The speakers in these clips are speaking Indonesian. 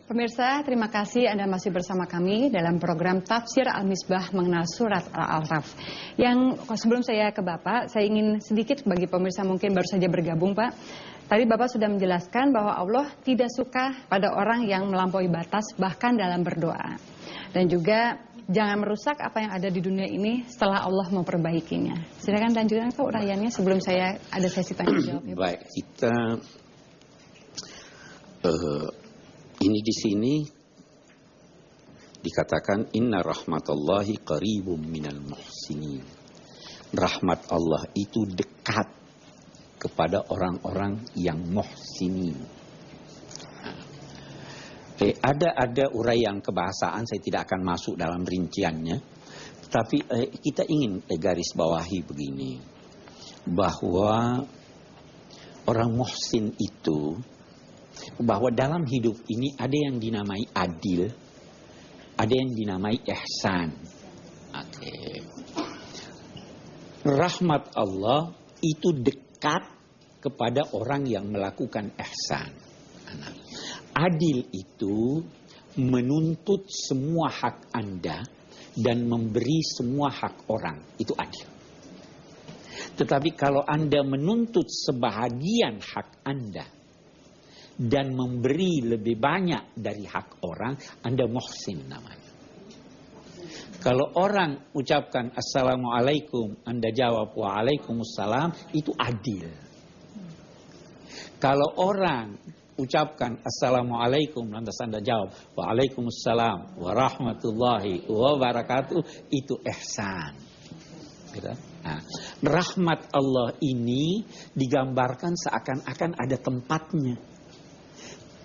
Pemirsa, terima kasih Anda masih bersama kami dalam program Tafsir Al-Misbah mengenal surat Al-A'raf. Yang sebelum saya ke Bapak, saya ingin sedikit bagi pemirsa mungkin baru saja bergabung, Pak. Tadi Bapak sudah menjelaskan bahwa Allah tidak suka pada orang yang melampaui batas bahkan dalam berdoa. Dan juga jangan merusak apa yang ada di dunia ini setelah Allah memperbaikinya. Silakan lanjutkan Pak uraiannya sebelum saya ada sesi tanya jawab. Baik, kita ini di sini dikatakan inna rahmatallahi qaribum minal muhsinin. Rahmat Allah itu dekat kepada orang-orang yang muhsinin. Ada uraian kebahasaan, saya tidak akan masuk dalam rinciannya. Tapi kita ingin garis bawahi begini, bahwa orang muhsin itu, bahwa dalam hidup ini ada yang dinamai adil, ada yang dinamai ihsan. Rahmat Allah itu dekat kepada orang yang melakukan ihsan. Adil itu menuntut semua hak Anda dan memberi semua hak orang. Itu adil. Tetapi kalau Anda menuntut sebahagian hak Anda dan memberi lebih banyak dari hak orang, Anda muhsin namanya. Kalau orang ucapkan Assalamualaikum, Anda jawab Waalaikumsalam, itu adil. Kalau orang ucapkan Assalamualaikum, lantas Anda jawab Waalaikumsalam warahmatullahi wabarakatuh, itu ihsan. Gitu? Nah, rahmat Allah ini digambarkan seakan-akan ada tempatnya.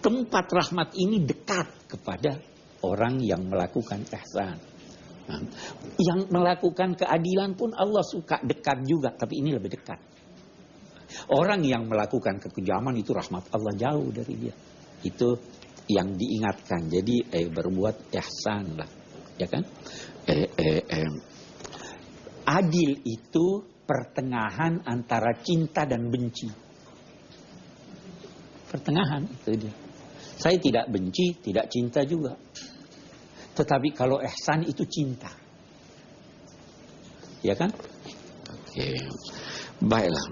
Tempat rahmat ini dekat kepada orang yang melakukan ihsan. Nah, yang melakukan keadilan pun Allah suka dekat juga, tapi ini lebih dekat. Orang yang melakukan kekejaman itu rahmat Allah jauh dari dia. Itu yang diingatkan. Jadi berbuat ihsan lah, ya kan? Adil itu pertengahan antara cinta dan benci. Pertengahan itu dia. Saya tidak benci, tidak cinta juga. Tetapi kalau ihsan itu cinta. Ya kan? Oke. Baiklah.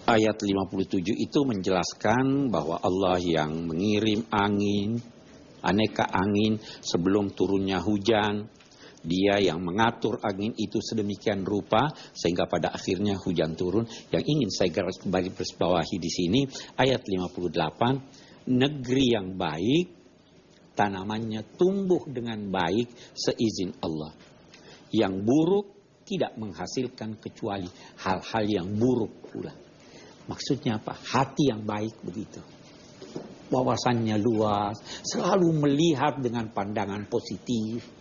Ayat 57 itu menjelaskan bahwa Allah yang mengirim angin, aneka angin sebelum turunnya hujan. Dia yang mengatur angin itu sedemikian rupa sehingga pada akhirnya hujan turun. Yang ingin saya garis bawahi di sini ayat 58, negeri yang baik tanamannya tumbuh dengan baik seizin Allah. Yang buruk tidak menghasilkan kecuali hal-hal yang buruk pula. Maksudnya apa? Hati yang baik begitu. Wawasannya luas, selalu melihat dengan pandangan positif.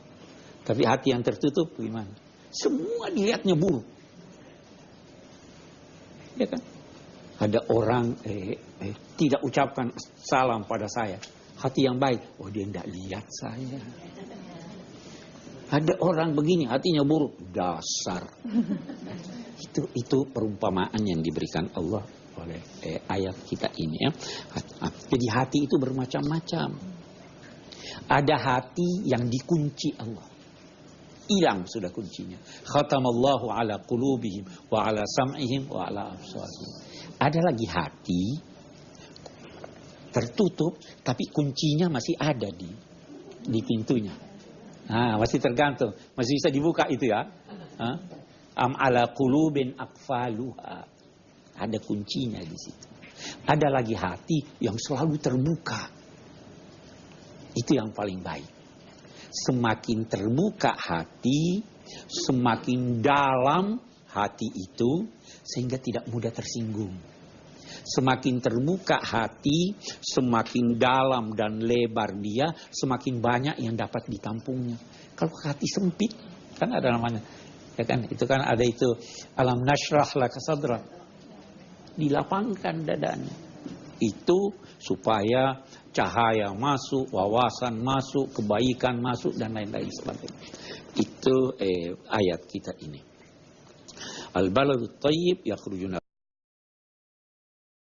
Tapi hati yang tertutup gimana? Semua dilihatnya buruk. Ya kan? Ada orang tidak ucapkan salam pada saya. Hati yang baik, oh dia tidak lihat saya. Ada orang begini, hatinya buruk. Dasar. Itu perumpamaan yang diberikan Allah oleh ayat kita ini. Ya. Jadi hati itu bermacam-macam. Ada hati yang dikunci Allah. Hilang sudah kuncinya. Khatamallahu ala qulubihim wa ala sam'ihim wa ala absarihim. Ada lagi hati tertutup tapi kuncinya masih ada di pintunya. Nah, masih tergantung, masih bisa dibuka itu ya. Am ala qulubin aqfaluha. Ada kuncinya di situ. Ada lagi hati yang selalu terbuka. Itu yang paling baik. Semakin terbuka hati, semakin dalam hati itu, sehingga tidak mudah tersinggung. Semakin terbuka hati, semakin dalam dan lebar dia, semakin banyak yang dapat ditampungnya. Kalau hati sempit, kan ada namanya, ya kan? Itu kan ada itu, alam nashrah laka sadrak, dilapangkan dadanya. Itu supaya cahaya masuk, wawasan masuk, kebaikan masuk, dan lain-lain sebagainya. Itu ayat kita ini. Al-baladut thayyib yakhruju